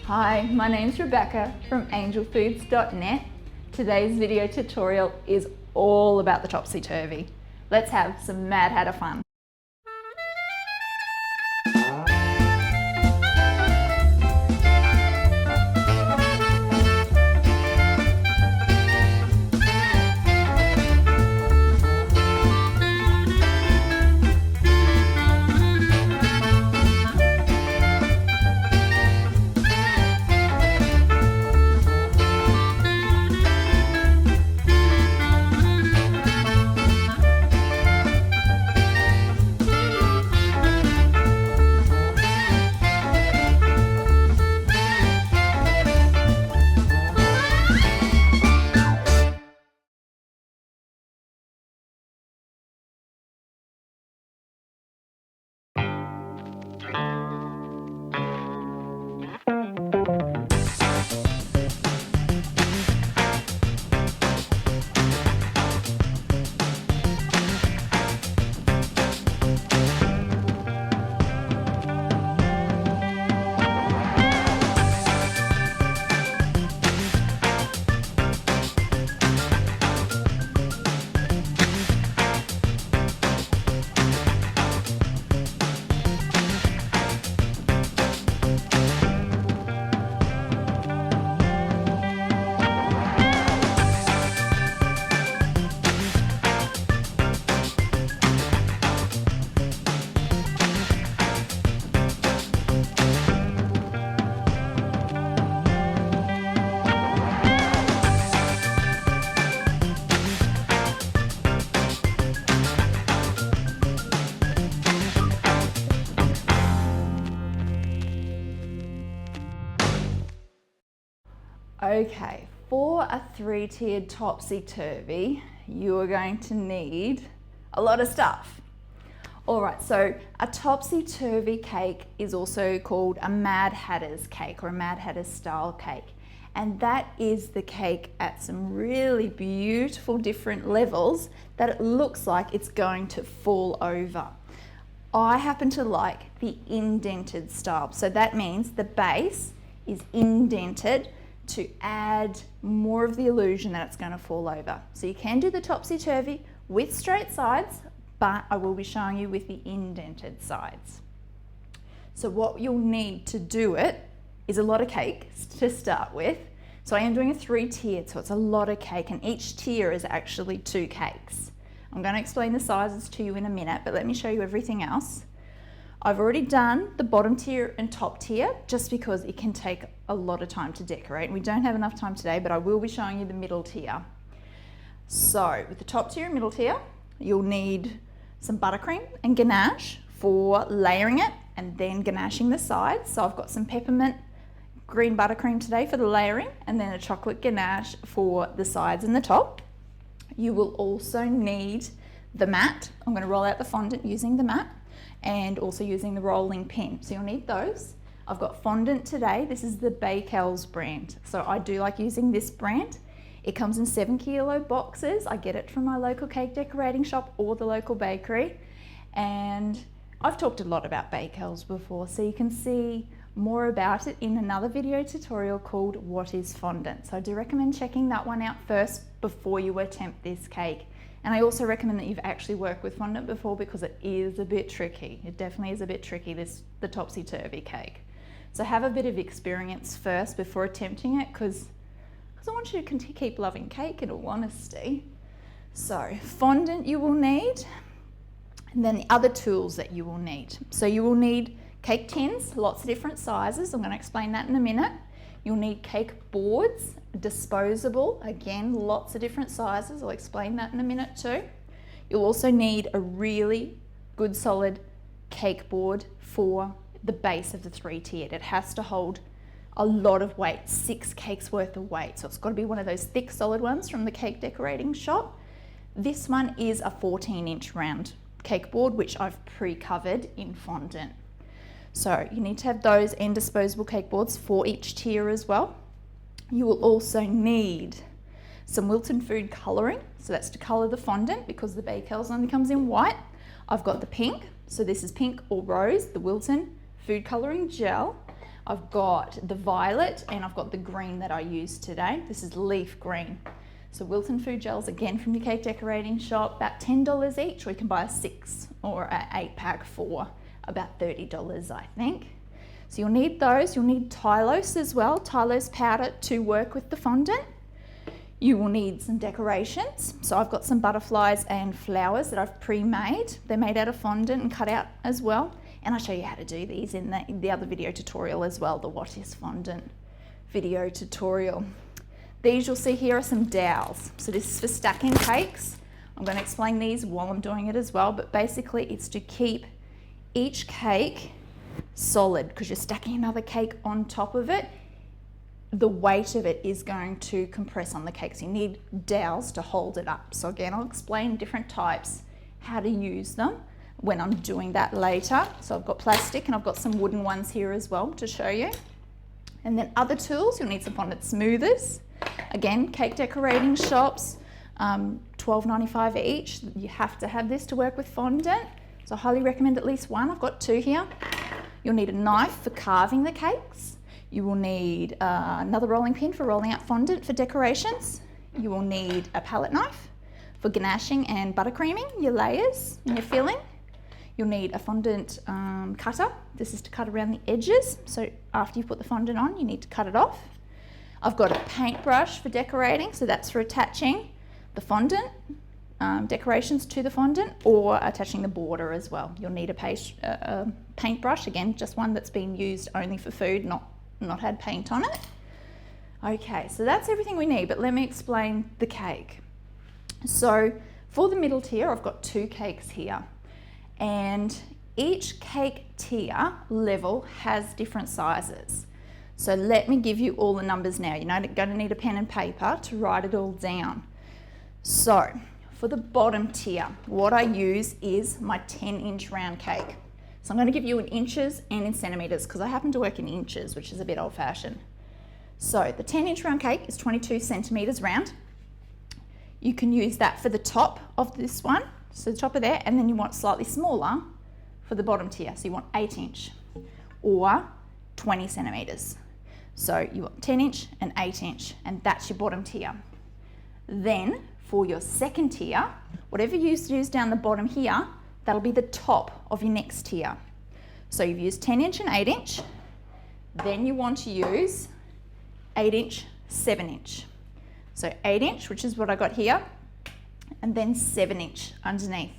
Hi, my name's Rebekah from angelfoods.net. Today's video tutorial is all about the Topsy Turvy. Let's have some Mad Hatter fun. Okay, for a three-tiered topsy-turvy, you are going to need a lot of stuff. All right, so a topsy-turvy cake is also called a Mad Hatter's cake or a Mad Hatter's style cake. And that is the cake at some really beautiful different levels that it looks like it's going to fall over. I happen to like the indented style. So that means the base is indented to add more of the illusion that it's going to fall over. So you can do the topsy-turvy with straight sides, but I will be showing you with the indented sides. So what you'll need to do it is a lot of cake to start with. So I am doing a three-tiered, so it's a lot of cake, and each tier is actually 2 cakes. I'm going to explain the sizes to you in a minute, but let me show you everything else. I've already done the bottom tier and top tier just because it can take a lot of time to decorate. We don't have enough time today, but I will be showing you the middle tier. So with the top tier and middle tier, you'll need some buttercream and ganache for layering it and then ganaching the sides. So I've got some peppermint green buttercream today for the layering and then a chocolate ganache for the sides and the top. You will also need the mat. I'm going to roll out the fondant using the mat and also using the rolling pin. So you'll need those. I've got fondant today. This is the Rebekah's brand. So I do like using this brand. It comes in 7-kilo boxes. I get it from my local cake decorating shop or the local bakery. And I've talked a lot about Rebekah's before, so you can see more about it in another video tutorial called What is Fondant? So I do recommend checking that one out first before you attempt this cake. And I also recommend that you've actually worked with fondant before because it is a bit tricky. It definitely is a bit tricky, the topsy-turvy cake. So have a bit of experience first before attempting it because I want you to keep loving cake in all honesty. So fondant you will need, and then the other tools that you will need. So you will need cake tins, lots of different sizes. I'm going to explain that in a minute. You'll need cake boards, disposable, again, lots of different sizes. I'll explain that in a minute too. You'll also need a really good solid cake board for the base of the three-tiered. It has to hold a lot of weight, 6 cakes worth of weight. So it's got to be one of those thick solid ones from the cake decorating shop. This one is a 14-inch round cake board, which I've pre-covered in fondant. So you need to have those and disposable cake boards for each tier as well. You will also need some Wilton food colouring. So that's to colour the fondant because the Rebekah's only comes in white. I've got the pink, so this is pink or rose, the Wilton food colouring gel. I've got the violet and I've got the green that I used today. This is leaf green. So Wilton Food Gels, again from your cake decorating shop, about $10 each, or you can buy a 6 or an 8-pack for about $30, I think. So you'll need those. You'll need Tylose as well, Tylose powder to work with the fondant. You will need some decorations. So I've got some butterflies and flowers that I've pre-made. They're made out of fondant and cut out as well. And I'll show you how to do these in the other video tutorial as well, the What is Fondant video tutorial. These you'll see here are some dowels. So this is for stacking cakes. I'm going to explain these while I'm doing it as well, but basically it's to keep each cake solid because you're stacking another cake on top of it. The weight of it is going to compress on the cake, so you need dowels to hold it up. So again, I'll explain different types, how to use them when I'm doing that later. So I've got plastic and I've got some wooden ones here as well to show you. And then other tools, you'll need some fondant smoothers. Again, cake decorating shops, $12.95 each. You have to have this to work with fondant. So I highly recommend at least one. I've got 2 here. You'll need a knife for carving the cakes. You will need another rolling pin for rolling out fondant for decorations. You will need a palette knife for ganaching and buttercreaming your layers and your filling. You'll need a fondant cutter. This is to cut around the edges. So after you put the fondant on, you need to cut it off. I've got a paintbrush for decorating. So that's for attaching the fondant decorations to the fondant or attaching the border as well. You'll need a paintbrush, again, just one that's been used only for food, not had paint on it. Okay, so that's everything we need, but let me explain the cake. So for the middle tier, I've got 2 cakes here, and each cake tier level has different sizes. So let me give you all the numbers now. You're going to need a pen and paper to write it all down. So for the bottom tier, what I use is my 10-inch round cake. So I'm going to give you in inches and in centimetres because I happen to work in inches, which is a bit old-fashioned. So the 10-inch round cake is 22 centimetres round. You can use that for the top of this one, so the top of there, and then you want slightly smaller for the bottom tier. So you want 8-inch or 20 centimetres. So you want 10-inch and 8-inch, and that's your bottom tier. Then for your second tier, whatever you use down the bottom here, that'll be the top of your next tier. So you've used 10-inch and 8-inch, then you want to use 8-inch, 7-inch. So 8-inch, which is what I got here, and then 7-inch underneath.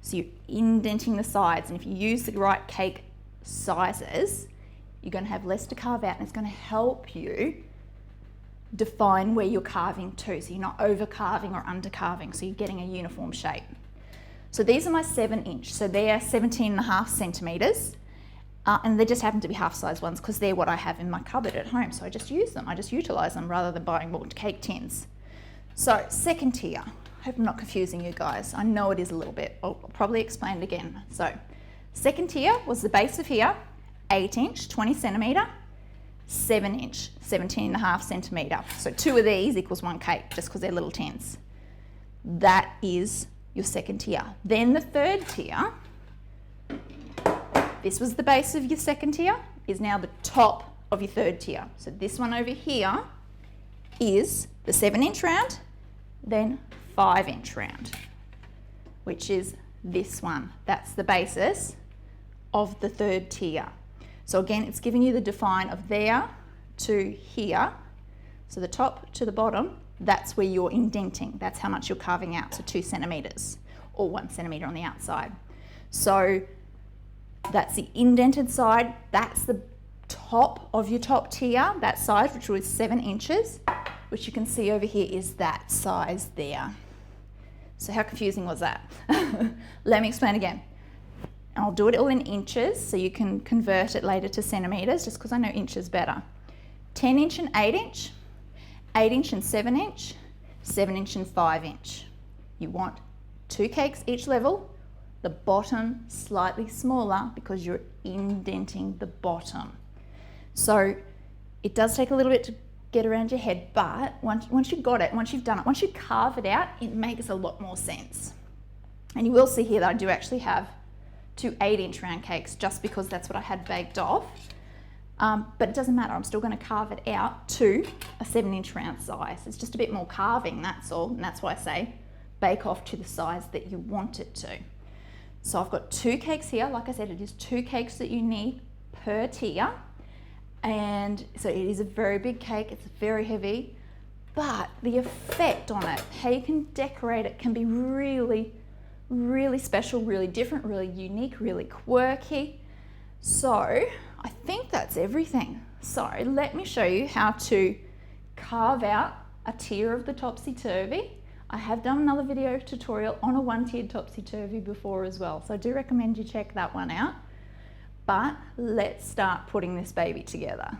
So you're indenting the sides, and if you use the right cake sizes, you're going to have less to carve out, and it's going to help you define where you're carving to, so you're not over carving or under carving, so you're getting a uniform shape. So these are my 7-inch, so they're 17.5 centimetres, and they just happen to be half-size ones because they're what I have in my cupboard at home, so I just use them, I just utilise them rather than buying more cake tins. So second tier, I hope I'm not confusing you guys, I know it is a little bit, I'll probably explain it again. So second tier was the base of here, 8-inch, 20 centimetre, 7-inch, 17.5 centimetre. So 2 of these equals 1 cake, just because they're little tins. That is your second tier. Then the third tier, this was the base of your second tier, is now the top of your third tier. So this one over here is the 7-inch round, then 5-inch round, which is this one. That's the basis of the third tier. So again, it's giving you the define of there to here. So the top to the bottom, that's where you're indenting. That's how much you're carving out, so 2 centimetres or 1 centimetre on the outside. So that's the indented side. That's the top of your top tier, that side, which was 7 inches, which you can see over here is that size there. So how confusing was that? Let me explain again. I'll do it all in inches so you can convert it later to centimetres, just because I know inches better. 10-inch and 8-inch, 8-inch and 7-inch, 7-inch and 5-inch. You want 2 cakes each level, the bottom slightly smaller because you're indenting the bottom. So it does take a little bit to get around your head, but once you've got it, once you've done it, once you carve it out, it makes a lot more sense. And you will see here that I do actually have 2 8-inch round cakes, just because that's what I had baked off. but it doesn't matter, I'm still going to carve it out to a 7-inch round size. It's just a bit more carving, that's all, and that's why I say bake off to the size that you want it to. So I've got 2 cakes here. Like I said, it is 2 cakes that you need per tier, and so it is a very big cake, it's very heavy, but the effect on it, how you can decorate it, can be really, really special, really different, really unique, really quirky. So I think that's everything. So let me show you how to carve out a tier of the Topsy Turvy. I have done another video tutorial on a 1-tiered Topsy Turvy before as well, so I do recommend you check that one out. But let's start putting this baby together.